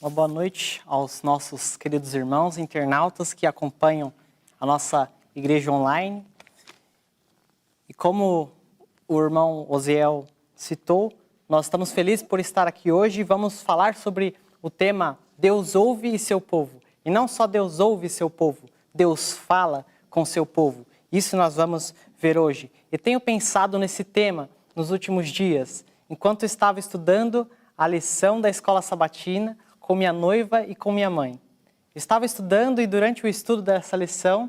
Uma boa noite aos nossos queridos irmãos internautas que acompanham a nossa igreja online. E como o irmão Osiel citou, nós estamos felizes por estar aqui hoje e vamos falar sobre o tema Deus ouve e seu povo. E não só Deus ouve seu povo, Deus fala com seu povo. Isso nós vamos ver hoje. E tenho pensado nesse tema nos últimos dias, enquanto estava estudando a lição da escola sabatina com minha noiva e com minha mãe. Estava estudando e durante o estudo dessa lição,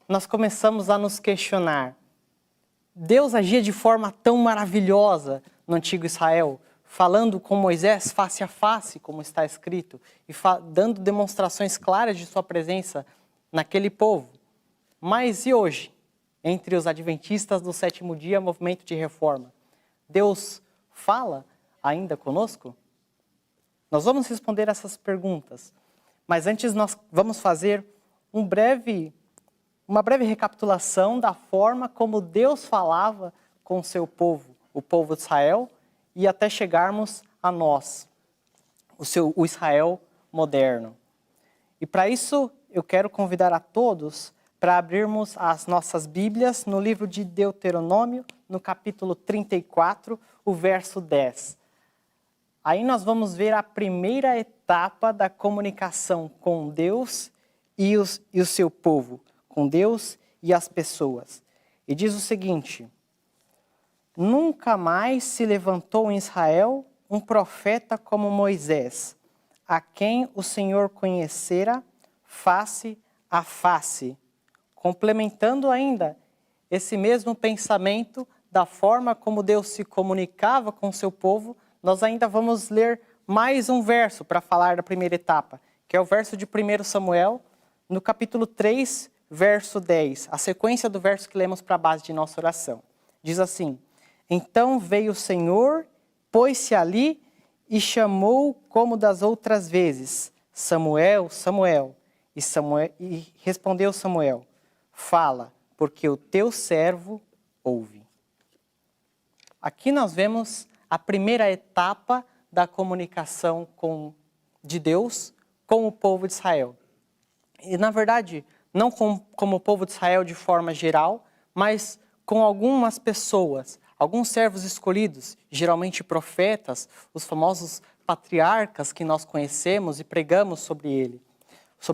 nós começamos a nos questionar. Deus agia de forma tão maravilhosa no antigo Israel, falando com Moisés face a face, como está escrito, e dando demonstrações claras de sua presença naquele povo. Mas e hoje, entre os adventistas do sétimo dia, movimento de reforma, Deus fala ainda conosco? Nós vamos responder essas perguntas, mas antes nós vamos fazer uma breve recapitulação da forma como Deus falava com o seu povo, o povo de Israel, e até chegarmos a nós, o Israel moderno. E para isso eu quero convidar a todos para abrirmos as nossas Bíblias no livro de Deuteronômio, no capítulo 34, o verso 10. Aí nós vamos ver a primeira etapa da comunicação com Deus e o seu povo, com Deus e as pessoas. E diz o seguinte: nunca mais se levantou em Israel um profeta como Moisés, a quem o Senhor conhecera face a face. Complementando ainda esse mesmo pensamento da forma como Deus se comunicava com o seu povo, nós ainda vamos ler mais um verso para falar da primeira etapa, que é o verso de 1 Samuel, no capítulo 3, verso 10, a sequência do verso que lemos para a base de nossa oração. Diz assim: então veio o Senhor, pôs-se ali e chamou como das outras vezes, Samuel, Samuel. E respondeu Samuel: fala, porque o teu servo ouve. Aqui nós vemos a primeira etapa da comunicação de Deus com o povo de Israel. E, na verdade, não como o povo de Israel de forma geral, mas com algumas pessoas, alguns servos escolhidos, geralmente profetas, os famosos patriarcas que nós conhecemos e pregamos sobre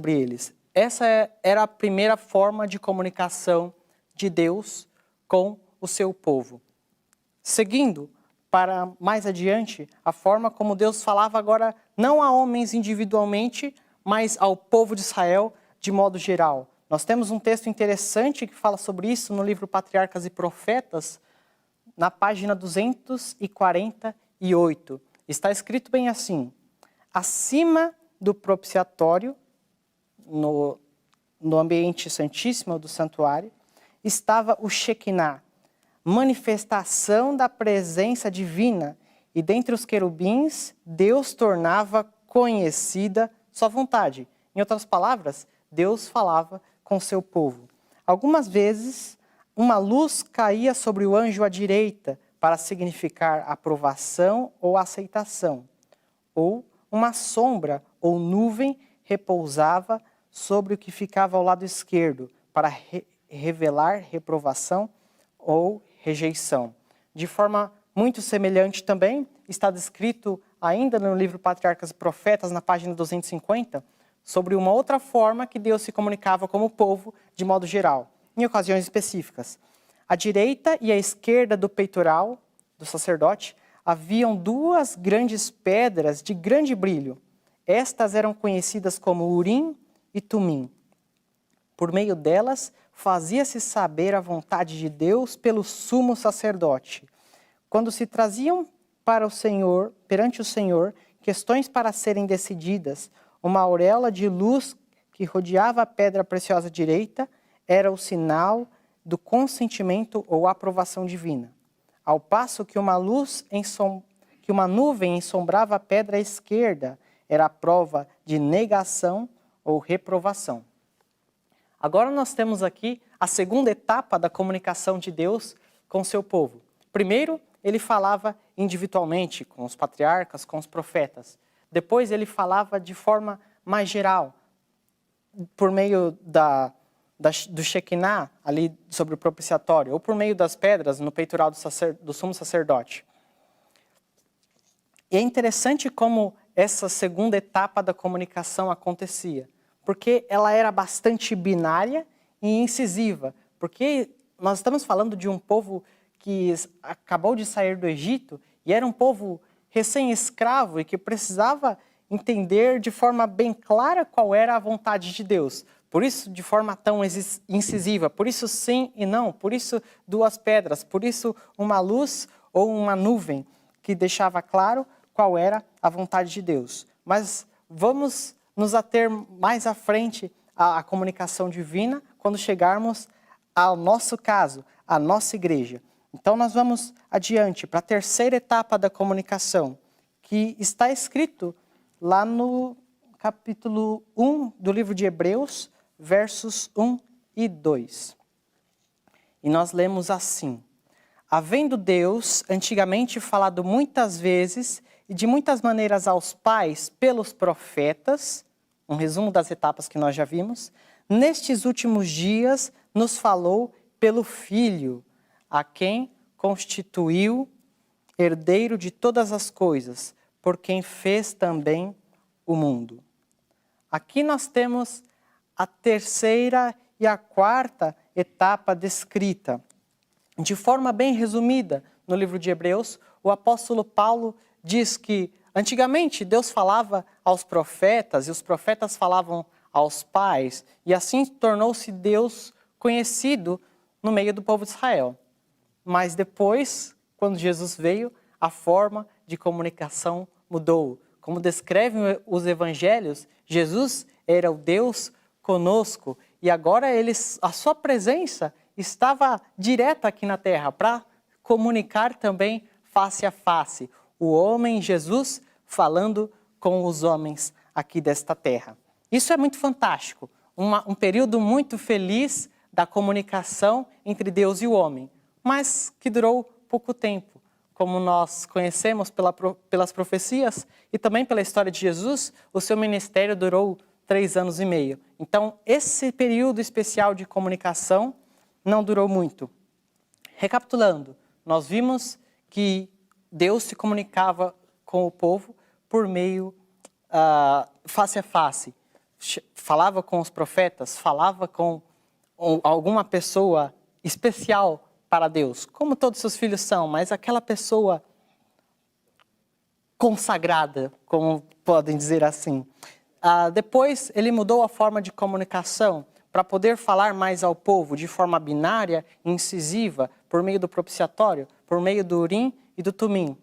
eles. Essa era a primeira forma de comunicação de Deus com o seu povo. Seguindo para mais adiante, a forma como Deus falava agora não a homens individualmente, mas ao povo de Israel de modo geral. Nós temos um texto interessante que fala sobre isso no livro Patriarcas e Profetas, na página 248. Está escrito bem assim: acima do propiciatório, no ambiente santíssimo do santuário, estava o Shekinah, manifestação da presença divina, e dentre os querubins, Deus tornava conhecida sua vontade. Em outras palavras, Deus falava com seu povo. Algumas vezes, uma luz caía sobre o anjo à direita para significar aprovação ou aceitação, ou uma sombra ou nuvem repousava sobre o que ficava ao lado esquerdo para revelar reprovação ou rejeição. De forma muito semelhante também, está descrito ainda no livro Patriarcas e Profetas, na página 250, sobre uma outra forma que Deus se comunicava com o povo de modo geral, em ocasiões específicas. À direita e à esquerda do peitoral do sacerdote haviam duas grandes pedras de grande brilho. Estas eram conhecidas como Urim e Tumim. Por meio delas, fazia-se saber a vontade de Deus pelo sumo sacerdote. Quando se traziam perante o Senhor, questões para serem decididas, uma auréola de luz que rodeava a pedra preciosa direita era o sinal do consentimento ou aprovação divina, ao passo que uma nuvem ensombrava a pedra esquerda era a prova de negação ou reprovação. Agora nós temos aqui a segunda etapa da comunicação de Deus com seu povo. Primeiro, ele falava individualmente com os patriarcas, com os profetas. Depois ele falava de forma mais geral, por meio do Shekinah, ali sobre o propiciatório, ou por meio das pedras no peitoral do sumo sacerdote. E é interessante como essa segunda etapa da comunicação acontecia, porque ela era bastante binária e incisiva, porque nós estamos falando de um povo que acabou de sair do Egito e era um povo recém-escravo e que precisava entender de forma bem clara qual era a vontade de Deus. Por isso, de forma tão incisiva, por isso sim e não, por isso duas pedras, por isso uma luz ou uma nuvem que deixava claro qual era a vontade de Deus. Mas vamos nos ater mais à frente à comunicação divina quando chegarmos ao nosso caso, à nossa igreja. Então nós vamos adiante para a terceira etapa da comunicação, que está escrito lá no capítulo 1 do livro de Hebreus, versos 1 e 2. E nós lemos assim: havendo Deus antigamente falado muitas vezes e de muitas maneiras aos pais pelos profetas, um resumo das etapas que nós já vimos, nestes últimos dias nos falou pelo Filho, a quem constituiu herdeiro de todas as coisas, por quem fez também o mundo. Aqui nós temos a terceira e a quarta etapa descrita. De forma bem resumida, no livro de Hebreus, o apóstolo Paulo diz que antigamente Deus falava aos profetas e os profetas falavam aos pais, e assim tornou-se Deus conhecido no meio do povo de Israel. Mas depois, quando Jesus veio, a forma de comunicação mudou. Como descrevem os evangelhos, Jesus era o Deus conosco e agora a sua presença estava direta aqui na terra para comunicar também face a face. O homem Jesus falando com os homens aqui desta terra. Isso é muito fantástico, um período muito feliz da comunicação entre Deus e o homem, mas que durou pouco tempo. Como nós conhecemos pelas profecias e também pela história de Jesus, o seu ministério durou 3 anos e meio. Então, esse período especial de comunicação não durou muito. Recapitulando, nós vimos que Deus se comunicava com o povo por meio face a face. Falava com os profetas, falava com alguma pessoa especial para Deus, como todos seus filhos são, mas aquela pessoa consagrada, como podem dizer assim. Depois ele mudou a forma de comunicação para poder falar mais ao povo de forma binária e incisiva, por meio do propiciatório, por meio do Urim e do Tumim.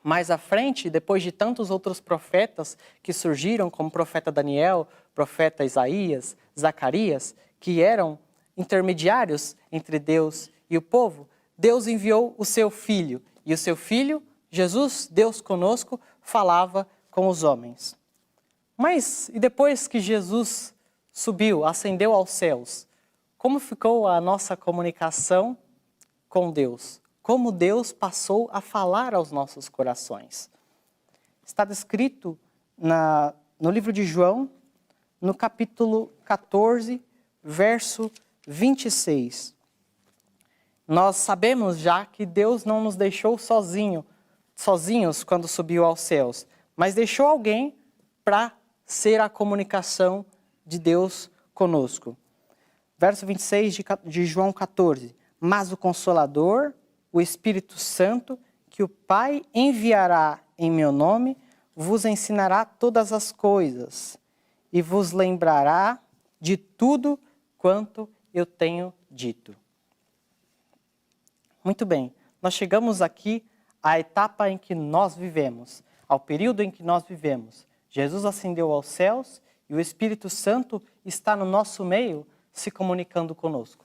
Mais à frente, depois de tantos outros profetas que surgiram, como o profeta Daniel, profeta Isaías, Zacarias, que eram intermediários entre Deus e o povo, Deus enviou o seu Filho. E o seu Filho, Jesus, Deus conosco, falava com os homens. Mas, e depois que Jesus subiu, ascendeu aos céus, como ficou a nossa comunicação com Deus? Como Deus passou a falar aos nossos corações? Está descrito no livro de João, no capítulo 14, verso 26. Nós sabemos já que Deus não nos deixou sozinhos quando subiu aos céus, mas deixou alguém para ser a comunicação de Deus conosco. Verso 26 de João 14. Mas o Consolador, o Espírito Santo, que o Pai enviará em meu nome, vos ensinará todas as coisas e vos lembrará de tudo quanto eu tenho dito. Muito bem, nós chegamos aqui à etapa em que nós vivemos, ao período em que nós vivemos. Jesus ascendeu aos céus e o Espírito Santo está no nosso meio se comunicando conosco.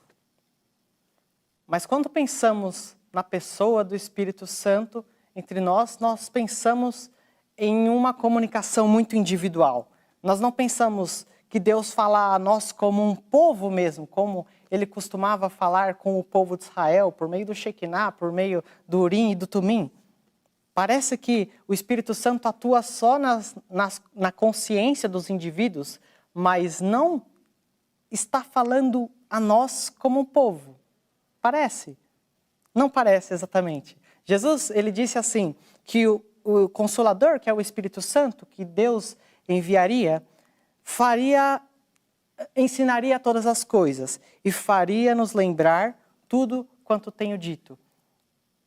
Mas quando pensamos na pessoa do Espírito Santo entre nós pensamos em uma comunicação muito individual. Nós não pensamos que Deus fala a nós como um povo mesmo, como ele costumava falar com o povo de Israel, por meio do Shekinah, por meio do Urim e do Tumim. Parece que o Espírito Santo atua só na consciência dos indivíduos, mas não está falando a nós como um povo. Parece? Não parece exatamente. Jesus, ele disse assim, que o Consolador, que é o Espírito Santo, que Deus enviaria, ensinaria todas as coisas e faria nos lembrar tudo quanto tenho dito.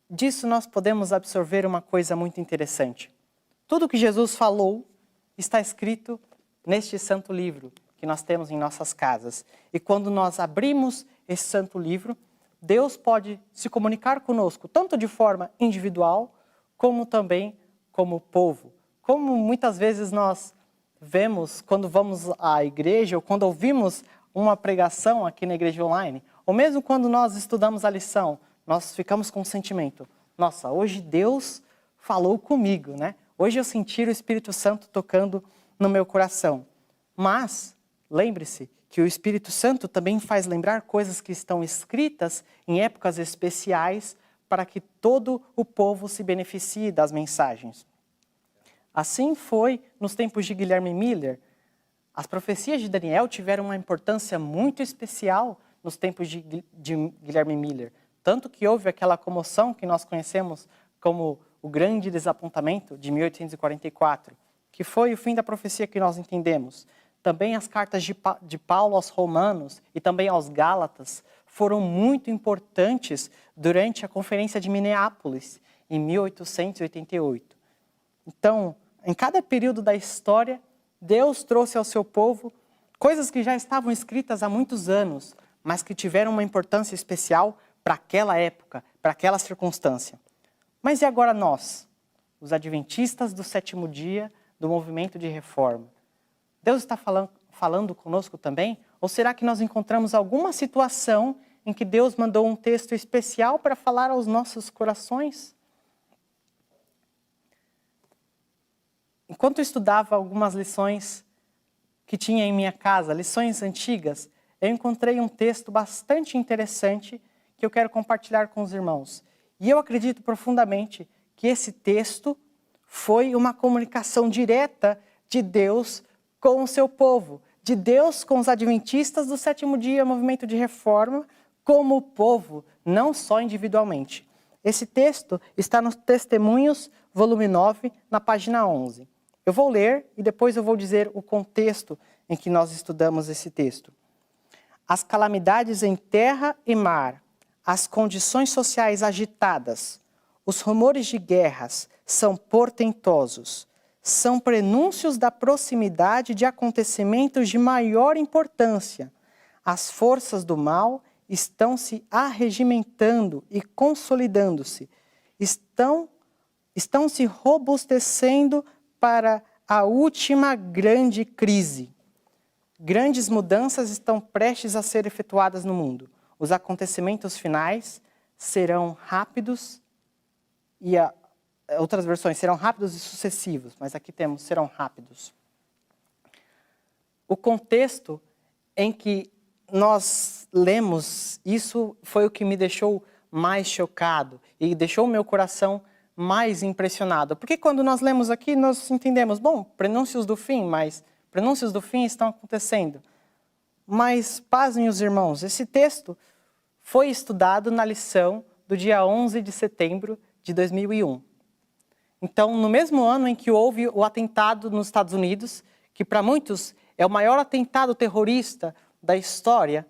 Disso nós podemos absorver uma coisa muito interessante. Tudo que Jesus falou está escrito neste santo livro que nós temos em nossas casas. E quando nós abrimos esse santo livro, Deus pode se comunicar conosco, tanto de forma individual, como também como povo. Como muitas vezes nós vemos quando vamos à igreja, ou quando ouvimos uma pregação aqui na igreja online, ou mesmo quando nós estudamos a lição, nós ficamos com o sentimento, nossa, hoje Deus falou comigo, né? Hoje eu senti o Espírito Santo tocando no meu coração. Mas, lembre-se que o Espírito Santo também faz lembrar coisas que estão escritas em épocas especiais para que todo o povo se beneficie das mensagens. Assim foi nos tempos de Guilherme Miller. As profecias de Daniel tiveram uma importância muito especial nos tempos de Guilherme Miller. Tanto que houve aquela comoção que nós conhecemos como o Grande Desapontamento de 1844, que foi o fim da profecia que nós entendemos. Também as cartas de Paulo aos Romanos e também aos Gálatas foram muito importantes durante a Conferência de Minneapolis, em 1888. Então, em cada período da história, Deus trouxe ao seu povo coisas que já estavam escritas há muitos anos, mas que tiveram uma importância especial para aquela época, para aquela circunstância. Mas e agora nós, os adventistas do sétimo dia do movimento de reforma? Deus está falando conosco também? Ou será que nós encontramos alguma situação em que Deus mandou um texto especial para falar aos nossos corações? Enquanto eu estudava algumas lições que tinha em minha casa, lições antigas, eu encontrei um texto bastante interessante que eu quero compartilhar com os irmãos. E eu acredito profundamente que esse texto foi uma comunicação direta de Deus com o seu povo, de Deus com os adventistas do sétimo dia, movimento de reforma, como povo, não só individualmente. Esse texto está no Testemunhos, volume 9, na página 11. Eu vou ler e depois eu vou dizer o contexto em que nós estudamos esse texto. As calamidades em terra e mar, as condições sociais agitadas, os rumores de guerras são portentosos, são prenúncios da proximidade de acontecimentos de maior importância. As forças do mal estão se arregimentando e consolidando-se, estão se robustecendo para a última grande crise. Grandes mudanças estão prestes a ser efetuadas no mundo. Os acontecimentos finais serão rápidos e outras versões serão rápidos e sucessivos, mas aqui temos serão rápidos. O contexto em que nós lemos isso foi o que me deixou mais chocado e deixou o meu coração mais impressionado. Porque quando nós lemos aqui, nós entendemos, bom, prenúncios do fim, mas prenúncios do fim estão acontecendo. Mas, pasmem os irmãos, esse texto foi estudado na lição do dia 11 de setembro de 2001. Então, no mesmo ano em que houve o atentado nos Estados Unidos, que para muitos é o maior atentado terrorista da história,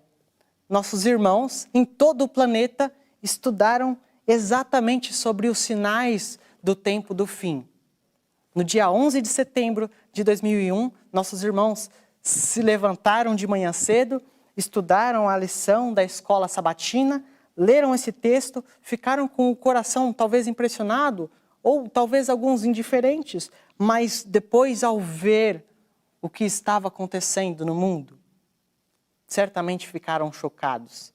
nossos irmãos em todo o planeta estudaram exatamente sobre os sinais do tempo do fim. No dia 11 de setembro de 2001, nossos irmãos se levantaram de manhã cedo, estudaram a lição da escola sabatina, leram esse texto, ficaram com o coração talvez impressionado, ou talvez alguns indiferentes, mas depois ao ver o que estava acontecendo no mundo, certamente ficaram chocados.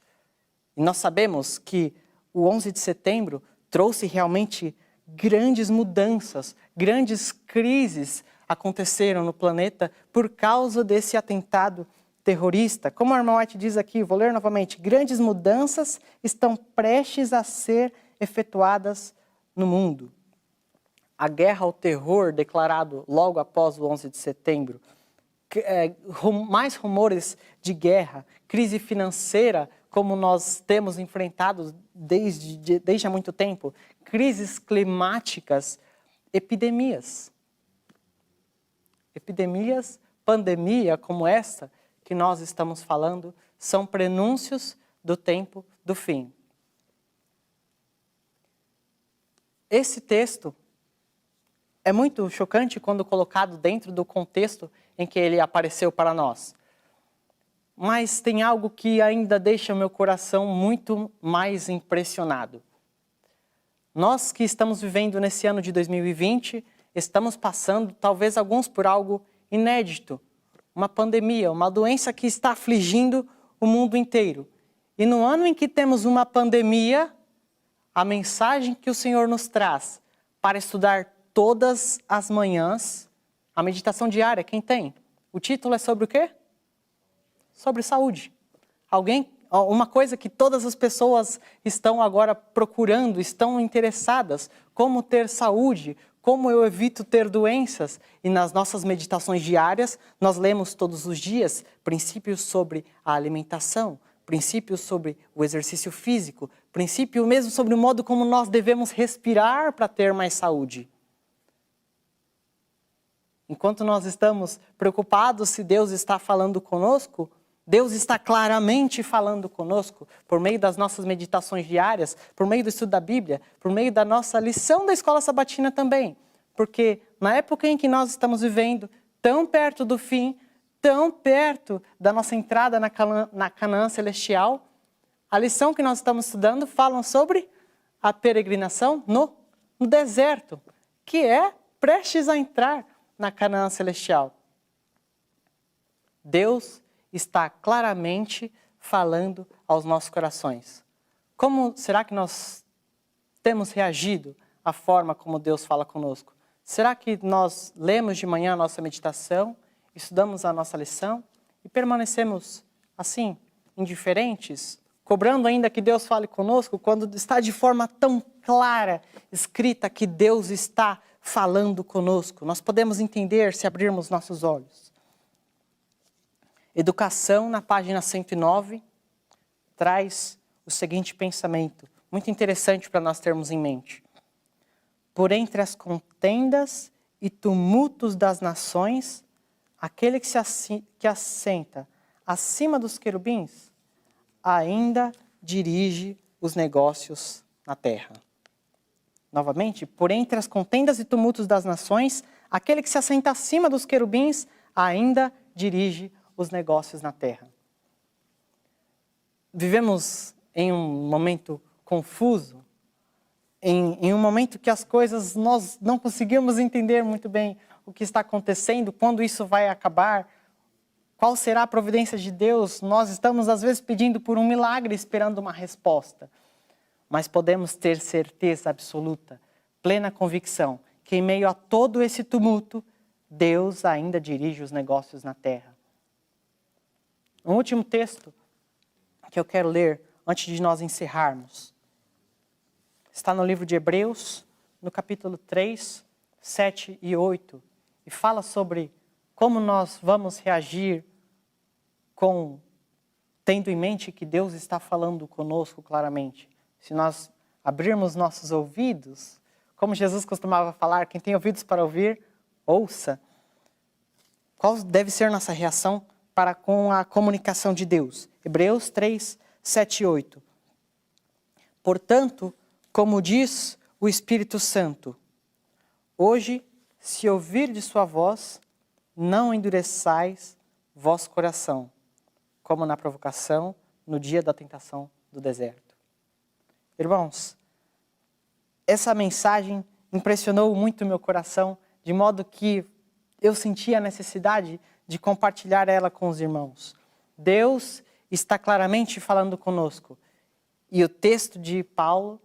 E nós sabemos que o 11 de setembro trouxe realmente grandes mudanças, grandes crises aconteceram no planeta por causa desse atentado terrorista. Como a irmã White diz aqui, vou ler novamente, grandes mudanças estão prestes a ser efetuadas no mundo. a guerra ao terror declarado logo após o 11 de setembro, mais rumores de guerra, crise financeira, como nós temos enfrentado desde há muito tempo, crises climáticas, epidemias. Epidemias, pandemia como esta que nós estamos falando, são prenúncios do tempo do fim. Esse texto é muito chocante quando colocado dentro do contexto em que ele apareceu para nós. Mas tem algo que ainda deixa o meu coração muito mais impressionado. Nós que estamos vivendo nesse ano de 2020, estamos passando, talvez alguns por algo inédito. Uma pandemia, uma doença que está afligindo o mundo inteiro. E no ano em que temos uma pandemia, a mensagem que o Senhor nos traz para estudar todas as manhãs, a meditação diária, quem tem? O título é sobre o quê? Sobre saúde. Uma coisa que todas as pessoas estão agora procurando, estão interessadas, como ter saúde, como eu evito ter doenças. E nas nossas meditações diárias, nós lemos todos os dias princípios sobre a alimentação, princípios sobre o exercício físico, princípio mesmo sobre o modo como nós devemos respirar para ter mais saúde. Enquanto nós estamos preocupados se Deus está falando conosco, Deus está claramente falando conosco por meio das nossas meditações diárias, por meio do estudo da Bíblia, por meio da nossa lição da escola sabatina também. Porque na época em que nós estamos vivendo, tão perto do fim, tão perto da nossa entrada na Canaã celestial, a lição que nós estamos estudando fala sobre a peregrinação no deserto, que é prestes a entrar na Canaã celestial. Deus está claramente falando aos nossos corações. Como será que nós temos reagido à forma como Deus fala conosco? Será que nós lemos de manhã a nossa meditação, estudamos a nossa lição e permanecemos assim, indiferentes, cobrando ainda que Deus fale conosco, quando está de forma tão clara, escrita que Deus está falando conosco? Nós podemos entender se abrirmos nossos olhos. Educação, na página 109, traz o seguinte pensamento, muito interessante para nós termos em mente. Por entre as contendas e tumultos das nações, aquele que assenta acima dos querubins, ainda dirige os negócios na terra. Novamente, por entre as contendas e tumultos das nações, aquele que se assenta acima dos querubins, ainda dirige os negócios na terra. Vivemos em um momento confuso, em um momento que as coisas nós não conseguimos entender muito bem o que está acontecendo, quando isso vai acabar, qual será a providência de Deus. Nós estamos às vezes pedindo por um milagre, esperando uma resposta. Mas podemos ter certeza absoluta, plena convicção, que em meio a todo esse tumulto, Deus ainda dirige os negócios na terra. Um último texto que eu quero ler antes de nós encerrarmos. Está no livro de Hebreus, no capítulo 3, 7 e 8. E fala sobre como nós vamos reagir tendo em mente que Deus está falando conosco claramente. Se nós abrirmos nossos ouvidos, como Jesus costumava falar, quem tem ouvidos para ouvir, ouça. Qual deve ser nossa reação para com a comunicação de Deus? Hebreus 3, 7 e 8. Portanto, como diz o Espírito Santo, hoje, se ouvir de sua voz, não endureçais vosso coração, como na provocação, no dia da tentação do deserto. Irmãos, essa mensagem impressionou muito o meu coração, de modo que eu senti a necessidade de compartilhar ela com os irmãos. Deus está claramente falando conosco. E o texto de Paulo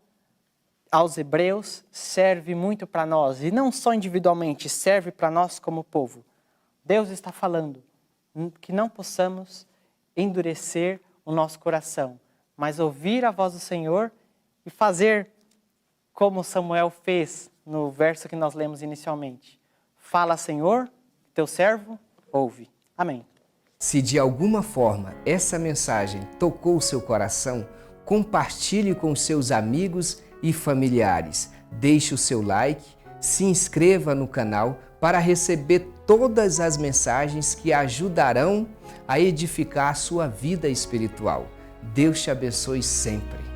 aos Hebreus serve muito para nós. E não só individualmente, serve para nós como povo. Deus está falando que não possamos endurecer o nosso coração, mas ouvir a voz do Senhor e fazer como Samuel fez no verso que nós lemos inicialmente. Fala, Senhor, teu servo ouve. Amém. Se de alguma forma essa mensagem tocou o seu coração, compartilhe com seus amigos e familiares. Deixe o seu like, se inscreva no canal para receber todas as mensagens que ajudarão a edificar a sua vida espiritual. Deus te abençoe sempre.